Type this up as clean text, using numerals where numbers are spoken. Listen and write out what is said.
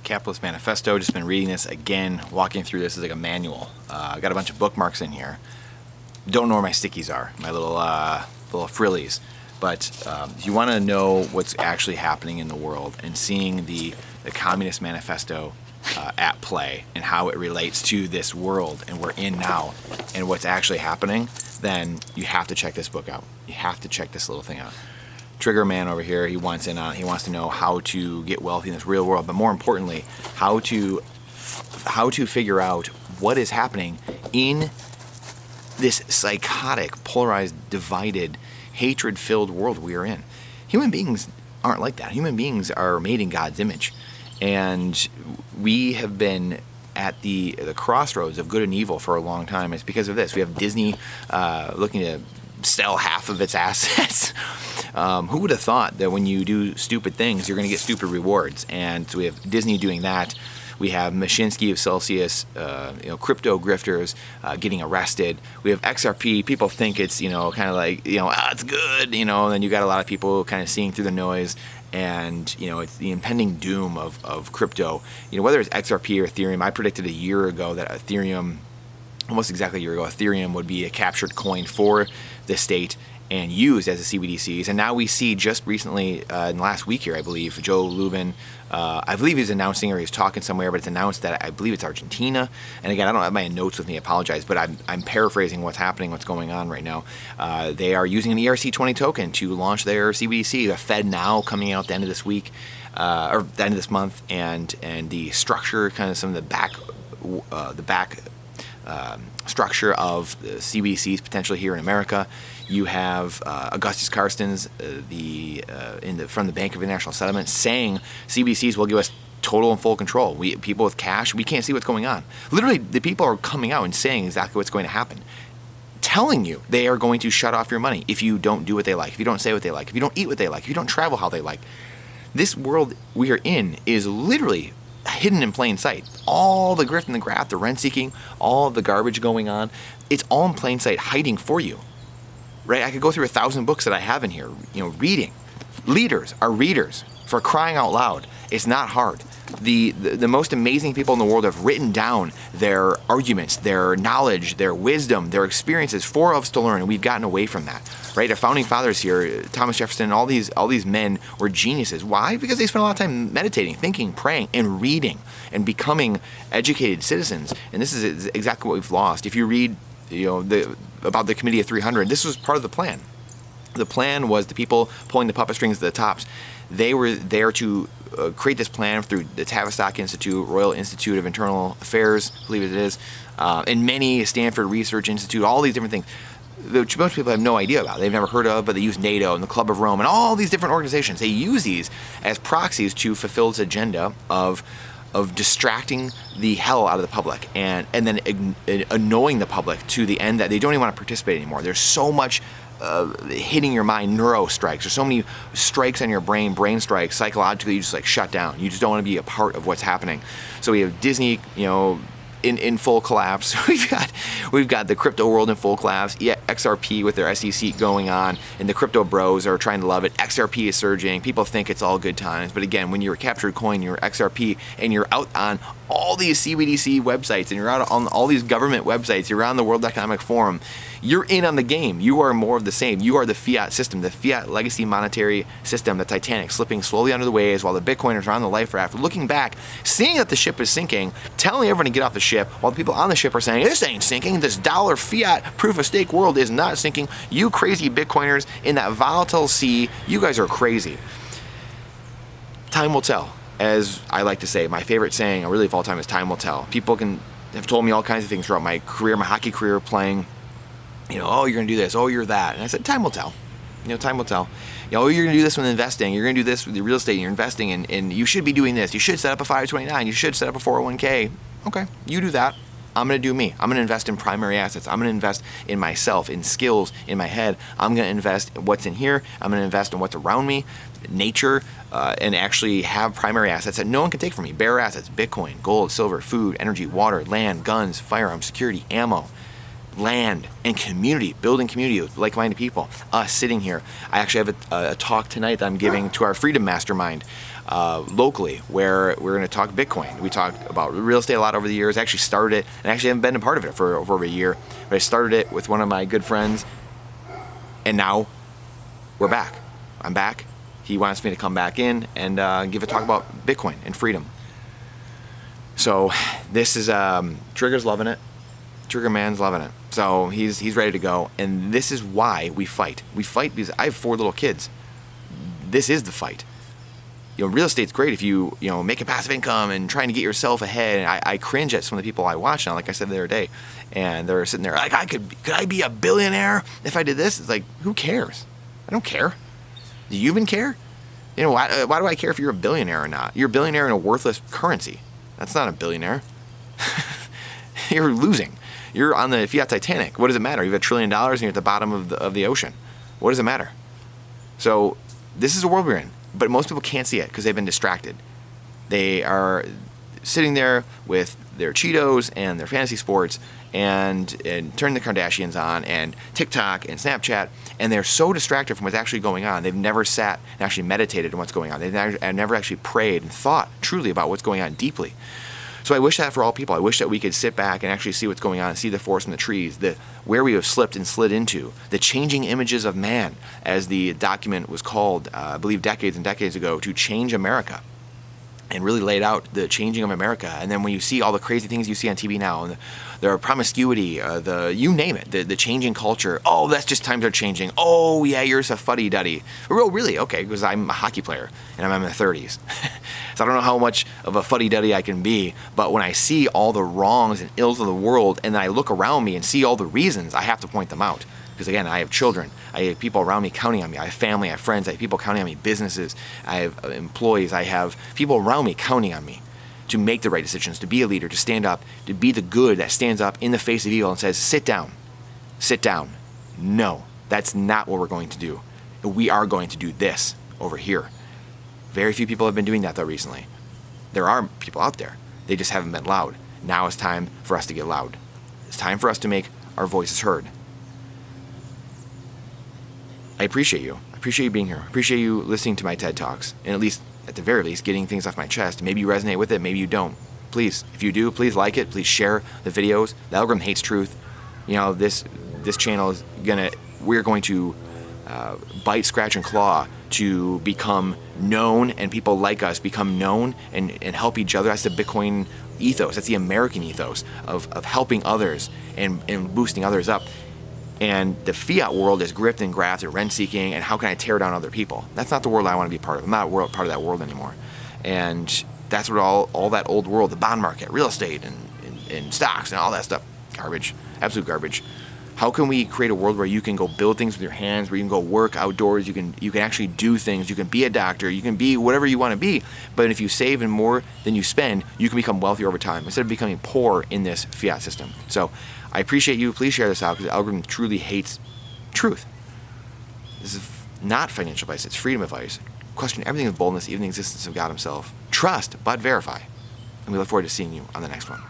Capitalist Manifesto. Just been reading this again, walking through this is like a manual. I got a bunch of bookmarks in here. Don't know where my stickies are, my little frillies. But you want to know what's actually happening in the world and seeing the Communist Manifesto at play and how it relates to this world and we're in now and what's actually happening, then you have to check this book out. You have to check this little thing out. Trigger Man over here, he wants in on it. He wants to know how to get wealthy in this real world, but more importantly, how to figure out what is happening in this psychotic, polarized, divided, hatred-filled world we are in. Human beings aren't like that. Human beings are made in God's image, and we have been at the crossroads of good and evil for a long time. It's because of this. We have Disney looking to sell half of its assets. Who would have thought that when you do stupid things, you're going to get stupid rewards? And so we have Disney doing that. We have Mashinsky of Celsius, crypto grifters getting arrested. We have XRP. People think it's, kind of like, it's good, and then you got a lot of people kind of seeing through the noise. And, it's the impending doom of crypto. Whether it's XRP or Ethereum, I predicted a year ago that Ethereum, almost exactly a year ago, Ethereum would be a captured coin for the state and used as a CBDCs. And now we see just recently, in the last week here, I believe, Joe Lubin, I believe he's announcing or he's talking somewhere, but it's announced that I believe it's Argentina. And again, I don't have my notes with me, I apologize, but I'm paraphrasing what's happening, what's going on right now. They are using an ERC20 token to launch their CBDC. The Fed now coming out at the end of this week, or the end of this month, and the structure, kind of some of the back structure of the CBDCs potentially here in America. You have Augustus Carstens, from the Bank of International Settlement, saying CBDCs will give us total and full control. People with cash, we can't see what's going on. Literally, the people are coming out and saying exactly what's going to happen, telling you they are going to shut off your money if you don't do what they like, if you don't say what they like, if you don't eat what they like, if you don't travel how they like. This world we are in is literally hidden in plain sight. All the grift and the graft, the rent seeking, all the garbage going on, it's all in plain sight, hiding for you. Right? I could go through 1,000 books that I have in here, reading. Leaders are readers, for crying out loud. It's not hard. The most amazing people in the world have written down their arguments, their knowledge, their wisdom, their experiences for us to learn, and we've gotten away from that. Right? Our founding fathers here, Thomas Jefferson, all these men were geniuses. Why? Because they spent a lot of time meditating, thinking, praying, and reading, and becoming educated citizens. And this is exactly what we've lost. If you read about the Committee of 300, this was part of the plan. The plan was the people pulling the puppet strings at the tops. They were there to create this plan through the Tavistock Institute, Royal Institute of Internal Affairs, I believe it is, and many Stanford Research Institute, all these different things, which most people have no idea about. They've never heard of, but they use NATO and the Club of Rome and all these different organizations. They use these as proxies to fulfill this agenda of distracting the hell out of the public and then annoying the public to the end that they don't even want to participate anymore. There's so much hitting your mind, neuro strikes. There's so many strikes on your brain strikes, psychologically you just like shut down. You just don't want to be a part of what's happening. So we have Disney, in full collapse. We've got the crypto world in full collapse. Yeah, XRP with their SEC going on, and the crypto bros are trying to love it. XRP is surging. People think it's all good times, but again, when you're a captured coin, you're XRP, and you're out on all these CBDC websites, and you're out on all these government websites, you're on the World Economic Forum, you're in on the game. You are more of the same. You are the fiat system, the fiat legacy monetary system, the Titanic slipping slowly under the waves while the Bitcoiners are on the life raft, looking back, seeing that the ship is sinking, telling everyone to get off the ship, while the people on the ship are saying, this ain't sinking, this dollar fiat proof of stake world is not sinking. You crazy Bitcoiners in that volatile sea, you guys are crazy. Time will tell. As I like to say, my favorite saying, really of all time, is time will tell. People have told me all kinds of things throughout my career, my hockey career, playing, oh, you're going to do this, oh, you're that. And I said, time will tell. Time will tell. Oh, you're going to do this with investing. You're going to do this with your real estate. And you're investing, and you should be doing this. You should set up a 529. You should set up a 401k. Okay, you do that. I'm going to do me. I'm going to invest in primary assets. I'm going to invest in myself, in skills, in my head. I'm going to invest in what's in here. I'm going to invest in what's around me, nature, and actually have primary assets that no one can take from me. Bare assets, Bitcoin, gold, silver, food, energy, water, land, guns, firearms, security, ammo, land, and community, building community with like-minded people. Us sitting here. I actually have a talk tonight that I'm giving to our Freedom Mastermind. locally, where we're going to talk Bitcoin. We talked about real estate a lot over the years. I actually started it, and actually haven't been a part of it for over a year, but I started it with one of my good friends, and now we're back. I'm back. He wants me to come back in and give a talk about Bitcoin and freedom. So this is, Trigger's loving it. Trigger Man's loving it. So he's ready to go, and this is why we fight. We fight because I have 4 little kids. This is the fight. Real estate's great if you make a passive income and trying to get yourself ahead. And I cringe at some of the people I watch now, like I said the other day, and they're sitting there like, could I be a billionaire if I did this? It's like, who cares? I don't care. Do you even care? Why do I care if you're a billionaire or not? You're a billionaire in a worthless currency. That's not a billionaire. You're losing. You're on the Fiat Titanic. What does it matter? You have $1 trillion and you're at the bottom of the ocean. What does it matter? So this is the world we're in. But most people can't see it because they've been distracted. They are sitting there with their Cheetos and their fantasy sports and turning the Kardashians on and TikTok and Snapchat, and they're so distracted from what's actually going on. They've never sat and actually meditated on what's going on. They've never actually prayed and thought truly about what's going on deeply. So I wish that for all people. I wish that we could sit back and actually see what's going on, see the forest and the trees, where we have slipped and slid into, the changing images of man, as the document was called, I believe decades and decades ago, to change America, and really laid out the changing of America. And then when you see all the crazy things you see on TV now, and the promiscuity, you name it, the changing culture. Oh, that's just times are changing. Oh, yeah, you're just a fuddy-duddy. Oh, really? Okay, because I'm a hockey player, and I'm in my 30s. So I don't know how much of a fuddy-duddy I can be, but when I see all the wrongs and ills of the world, and then I look around me and see all the reasons, I have to point them out. Because again, I have children, I have people around me counting on me, I have family, I have friends, I have people counting on me, businesses, I have employees, I have people around me counting on me to make the right decisions, to be a leader, to stand up, to be the good that stands up in the face of evil and says, sit down, sit down. No, that's not what we're going to do. We are going to do this over here. Very few people have been doing that though recently. There are people out there, they just haven't been loud. Now it's time for us to get loud. It's time for us to make our voices heard. I appreciate you. I appreciate you being here. I appreciate you listening to my TED Talks, and at the very least, getting things off my chest. Maybe you resonate with it, maybe you don't. Please, if you do, please like it. Please share the videos. The algorithm hates truth. This channel is we're going to bite, scratch, and claw to become known, and people like us become known and help each other. That's the Bitcoin ethos. That's the American ethos of helping others and boosting others up. And the fiat world is grift and graft and rent-seeking, and how can I tear down other people? That's not the world I want to be part of. I'm not part of that world anymore. And that's what all that old world, the bond market, real estate, and stocks, and all that stuff, garbage, absolute garbage. How can we create a world where you can go build things with your hands, where you can go work outdoors, you can actually do things, you can be a doctor, you can be whatever you want to be, but if you save and more than you spend, you can become wealthy over time instead of becoming poor in this fiat system. So I appreciate you. Please share this out because the algorithm truly hates truth. This is not financial advice, it's freedom advice. Question everything with boldness, even the existence of God himself. Trust, but verify. And we look forward to seeing you on the next one.